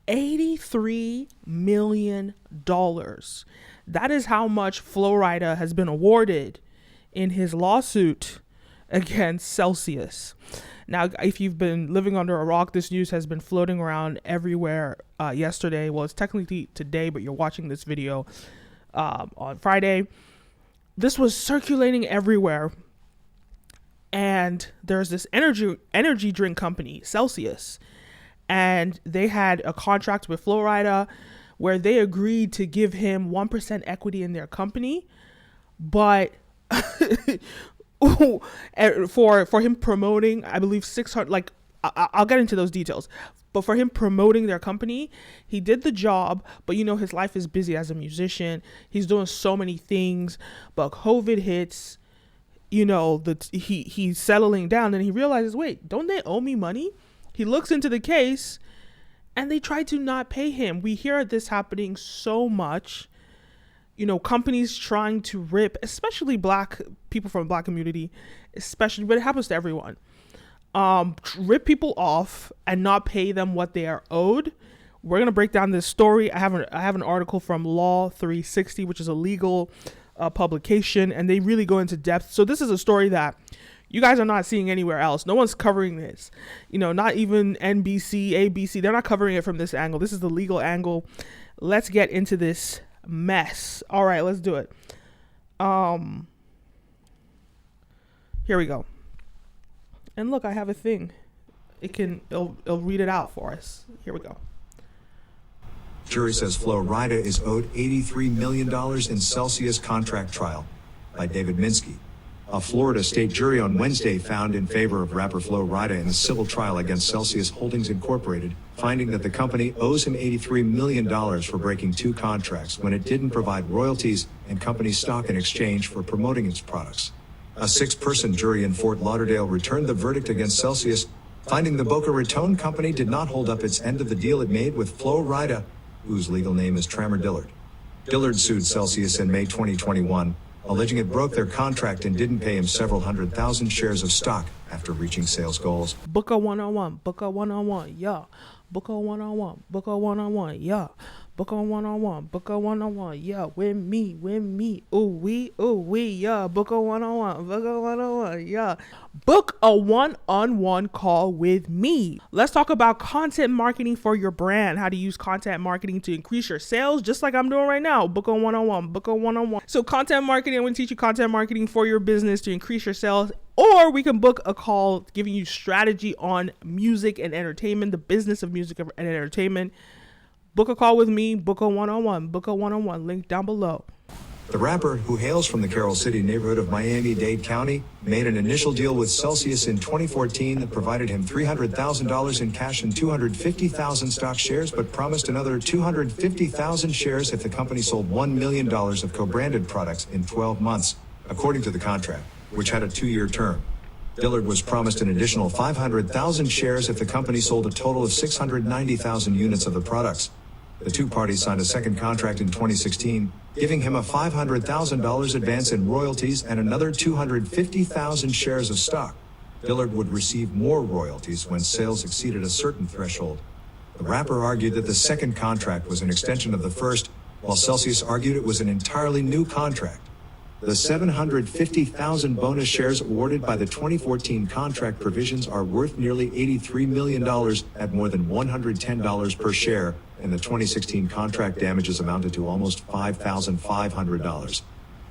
$83 million. That is how much Flo Rida has been awarded in his lawsuit against Celsius. Now, if you've been living under a rock, this news has been floating around everywhere yesterday. Well, it's technically today, but you're watching this video on Friday. This was circulating everywhere. And there's this energy drink company, Celsius, and they had a contract with Flo Rida where they agreed to give him 1% equity in their company, but for him promoting, I believe 600, like I'll get into those details, but for him promoting their company, he did the job, but his life is busy as a musician. He's doing so many things, but COVID hits, he's settling down, and he realizes, wait, don't they owe me money? He looks into the case and they try to not pay him. We hear this happening so much. Companies trying to rip, especially Black people from the Black community, especially, but it happens to everyone. Rip people off and not pay them what they are owed. We're going to break down this story. I have an article from Law 360, which is a legal publication, and they really go into depth. So this is a story that you guys are not seeing anywhere else. No one's covering this. Not even NBC, ABC. They're not covering it from this angle. This is the legal angle. Let's get into this mess. All right, let's do it. Here we go. And look, I have a thing. It'll read it out for us. Here we go. Jury says Flo Rida is owed $83 million in Celsius contract trial by David Minsky. A Florida state jury on Wednesday found in favor of rapper Flo Rida in a civil trial against Celsius Holdings Incorporated, finding that the company owes him $83 million for breaking two contracts when it didn't provide royalties and company stock in exchange for promoting its products. A six-person jury in Fort Lauderdale returned the verdict against Celsius, finding the Boca Raton company did not hold up its end of the deal it made with Flo Rida, whose legal name is Trammer Dillard. Dillard sued Celsius in May 2021, alleging it broke their contract and didn't pay him several 100,000 shares of stock after reaching sales goals. Book a one-on-one, book a one-on-one, yeah. Book a one-on-one, book a one-on-one, yeah. Book a one-on-one, book a one-on-one, yeah. With me, ooh wee, yeah. Book a one-on-one, yeah. Book a one-on-one call with me. Let's talk about content marketing for your brand. How to use content marketing to increase your sales, just like I'm doing right now. Book a one-on-one. So content marketing, I'm going to teach you content marketing for your business to increase your sales. Or we can book a call giving you strategy on music and entertainment, the business of music and entertainment. Book a call with me, book a one-on-one, link down below. The rapper, who hails from the Carroll City neighborhood of Miami-Dade County, made an initial deal with Celsius in 2014 that provided him $300,000 in cash and 250,000 stock shares, but promised another 250,000 shares if the company sold $1 million of co-branded products in 12 months, according to the contract, which had a 2-year term. Dillard was promised an additional 500,000 shares if the company sold a total of 690,000 units of the products. The two parties signed a second contract in 2016, giving him a $500,000 advance in royalties and another 250,000 shares of stock. Dillard would receive more royalties when sales exceeded a certain threshold. The rapper argued that the second contract was an extension of the first, while Celsius argued it was an entirely new contract. The 750,000 bonus shares awarded by the 2014 contract provisions are worth nearly $83 million at more than $110 per share, and the 2016 contract damages amounted to almost $5,500.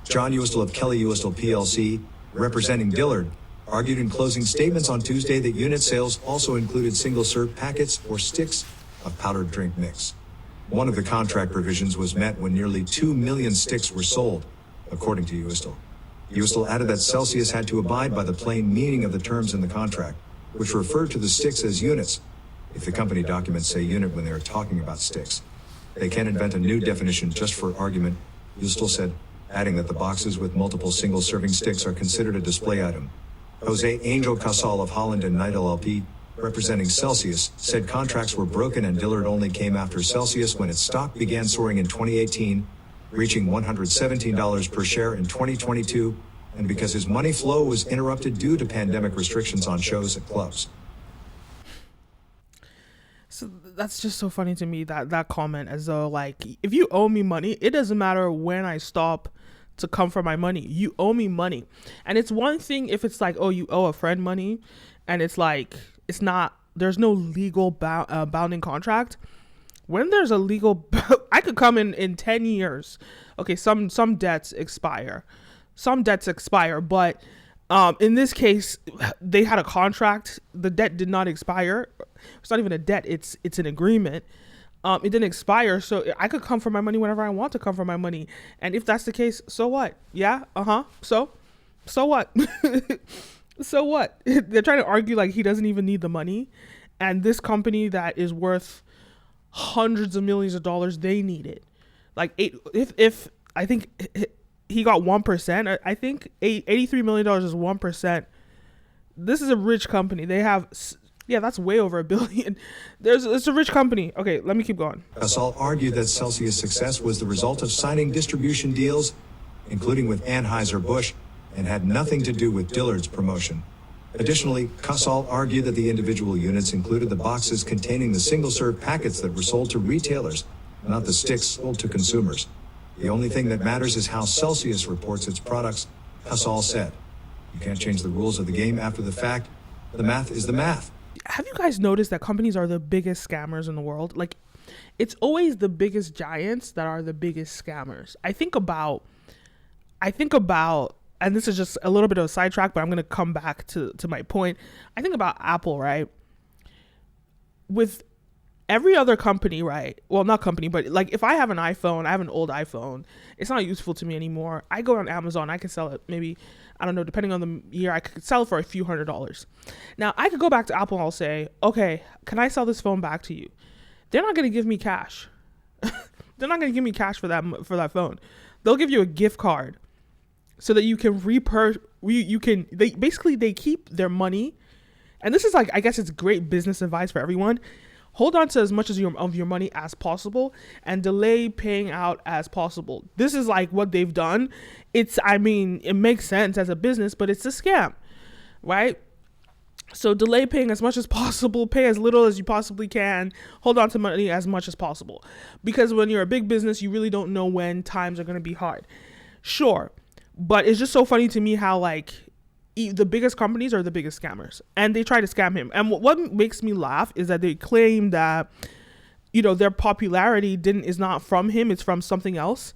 John Uestel of Kelly Uestel plc, representing Dillard, argued in closing statements on Tuesday that unit sales also included single-serve packets or sticks of powdered drink mix. One of the contract provisions was met when nearly 2 million sticks were sold, according to Uestel. Uestel added that Celsius had to abide by the plain meaning of the terms in the contract, which referred to the sticks as units. If the company documents say unit when they are talking about sticks, they can invent a new definition just for argument, Uestel said, adding that the boxes with multiple single-serving sticks are considered a display item. Jose Angel Casal of Holland and Knight LLP, representing Celsius, said contracts were broken and Dillard only came after Celsius when its stock began soaring in 2018, reaching $117 per share in 2022, and because his money flow was interrupted due to pandemic restrictions on shows at clubs. So that's just so funny to me, that comment, as though like, if you owe me money, it doesn't matter when I stop to come for my money. You owe me money. And it's one thing if it's like, oh, you owe a friend money, and it's like, it's not, there's no legal bounding contract. When there's a legal I could come in 10 years. Okay, some debts expire, but in this case, they had a contract. The debt did not expire. It's not even a debt. It's an agreement. It didn't expire, so I could come for my money whenever I want to come for my money. And if that's the case, so what? Yeah, So what? So what? They're trying to argue like he doesn't even need the money, and this company that is worth hundreds of millions of dollars, they need it. Like if I think he got 1%. I think $83 million is 1%. This is a rich company. They have, that's way over $1 billion. It's a rich company. Okay, let me keep going. Casal argued that Celsius' success was the result of signing distribution deals, including with Anheuser-Busch, and had nothing to do with Dillard's promotion. Additionally, Casal argued that the individual units included the boxes containing the single-serve packets that were sold to retailers, not the sticks sold to consumers. The only thing that matters is how Celsius reports its products, Casal said. You can't change the rules of the game after the fact. The math is the math. Have you guys noticed that companies are the biggest scammers in the world? Like, it's always the biggest giants that are the biggest scammers. I think about, and this is just a little bit of a sidetrack, but I'm going to come back to my point. I think about Apple, right? With every other company, right? Well, not company, but like if I have an iPhone, I have an old iPhone, it's not useful to me anymore. I go on Amazon, I can sell it maybe, I don't know, depending on the year, I could sell it for a few $100s. Now, I could go back to Apple and I'll say, okay, can I sell this phone back to you? They're not going to give me cash. They're not going to give me cash for that phone. They'll give you a gift card so that you can they keep their money. And this is like, I guess it's great business advice for everyone. Hold on to as much of your money as possible and delay paying out as possible. This is like what they've done. It makes sense as a business, but it's a scam, right? So delay paying as much as possible, pay as little as you possibly can, hold on to money as much as possible. Because when you're a big business, you really don't know when times are going to be hard. Sure. But it's just so funny to me how like the biggest companies are the biggest scammers, and they try to scam him. And what makes me laugh is that they claim that, their popularity is not from him, it's from something else.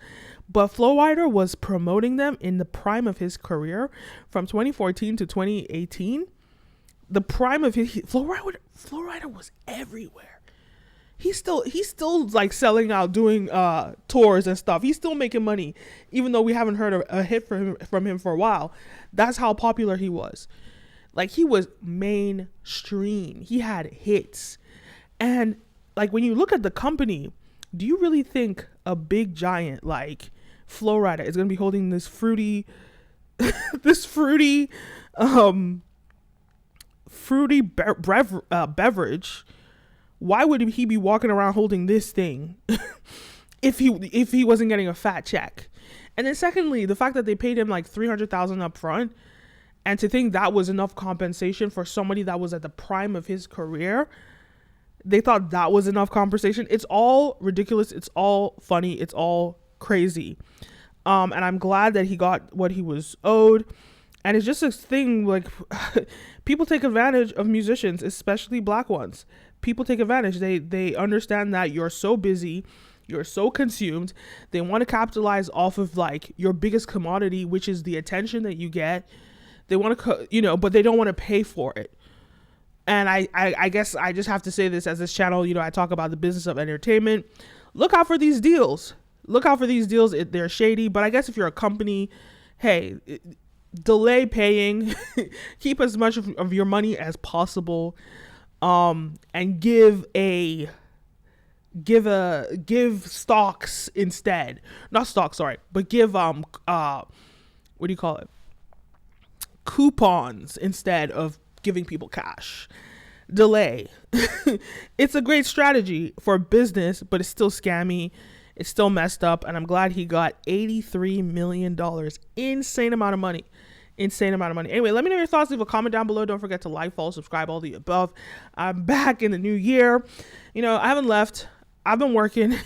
But Flo Rida was promoting them in the prime of his career from 2014 to 2018. The prime of Flo Rida was everywhere. He's still like selling out, doing tours and stuff. He's still making money, even though we haven't heard a hit from him for a while. That's how popular he was. Like, he was mainstream. He had hits. And like, when you look at the company, do you really think a big giant like Flo Rida is going to be holding this fruity beverage? Why would he be walking around holding this thing if he wasn't getting a fat check? And then secondly, the fact that they paid him like $300,000 up front, and to think that was enough compensation for somebody that was at the prime of his career, they thought that was enough compensation. It's all ridiculous. It's all funny. It's all crazy. And I'm glad that he got what he was owed. And it's just this thing, like, people take advantage of musicians, especially black ones. People take advantage. They understand that you're so busy, you're so consumed. They want to capitalize off of like your biggest commodity, which is the attention that you get. They want to, but they don't want to pay for it. And I guess I just have to say this, as this channel, I talk about the business of entertainment. Look out for these deals. They're shady. But I guess if you're a company, hey, delay paying, keep as much of your money as possible, and give stocks instead. Not stocks, sorry, but give what do you call it? Coupons instead of giving people cash. Delay. It's a great strategy for business, but it's still scammy. It's still messed up, and I'm glad he got $83 million. Insane amount of money. insane amount of money. Anyway, let me know your thoughts. Leave a comment down below. Don't forget to like, follow, subscribe, all the above. I'm back in the new year. I haven't left. I've been working,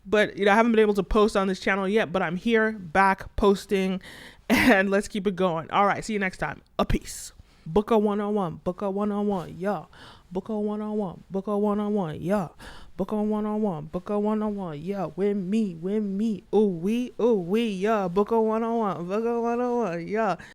but I haven't been able to post on this channel yet, but I'm here back posting, and let's keep it going. All right. See you next time. A peace. Book a one-on-one. Book a one-on-one. Yeah. Book a one-on-one. Book a one-on-one. Yeah. Book a one-on-one. Book a one-on-one. Yeah. With me. Ooh, we. Yeah. Book a one-on-one. Book a one-on-one. Yeah.